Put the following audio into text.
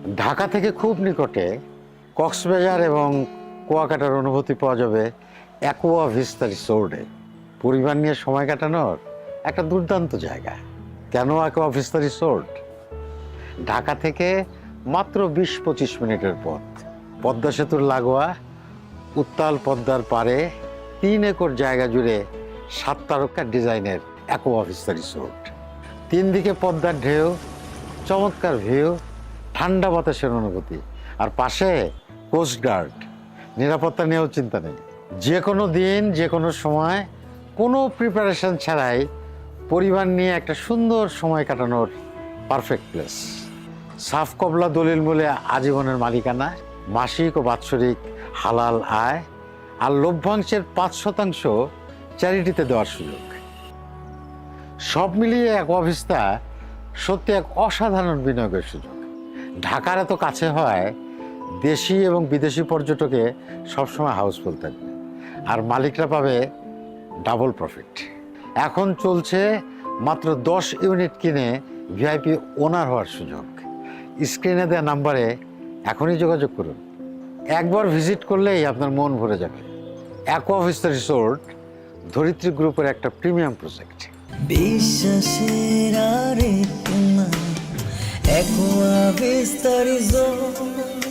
ঢাকা থেকে খুব নিকটে কক্সবাজার এবং কুয়াকাটার অনুভূতি পাওয়া যাবে অ্যাকোয়া ভিস্তা রিসোর্টে। পরিবার নিয়ে সময় কাটানোর একটা দুর্দান্ত জায়গা। কেন অ্যাকোয়া ভিস্তা রিসোর্ট? ঢাকা থেকে মাত্র 20-25 মিনিটের পথ, পদ্মা সেতুর লাগোয়া, উত্তাল পদ্মার পাড়ে 3 একর জায়গা জুড়ে 7 তারকা ডিজাইনের অ্যাকোয়া ভিস্তা রিসোর্ট। 3 দিকে পদ্মার ঢেউ, চমৎকার ভিউ, ঠান্ডা বাতাসের অনুভূতি, আর পাশে কোস্টগার্ড। নিরাপত্তা নিয়েও চিন্তা নেই। যে কোনো দিন, যে কোনো সময়, কোনো প্রিপারেশন ছাড়াই পরিবার নিয়ে একটা সুন্দর সময় কাটানোর পারফেক্ট প্লেস। সাফ কবলা দলিল মূলে আজীবনের মালিকানা, মাসিক ও বাৎসরিক হালাল আয়, আর লভ্যাংশের 5% চ্যারিটিতে দেওয়ার সুযোগ। সব মিলিয়ে অ্যাকোয়া ভিস্তা সত্যি এক অসাধারণ বিনিয়োগের সুযোগ। ঢাকার এত কাছে হয়, দেশি এবং বিদেশি পর্যটকে সবসময় হাউসফুল থাকবে, আর মালিকরা পাবে ডাবল প্রফিট। এখন চলছে মাত্র 10 ইউনিট কিনে ভিআইপি ওনার হওয়ার সুযোগ। স্ক্রিনে দেওয়া নাম্বারে এখনই যোগাযোগ করুন। একবার ভিজিট করলেই আপনার মন ভরে যাবে। অ্যাকোয়া ভিস্তা রিসোর্ট ধরিত্রী গ্রুপের একটা প্রিমিয়াম প্রজেক্ট। বিশ্বাসের আরে তোমার অ্যাকোয়া ভিস্তা রিসোর্ট।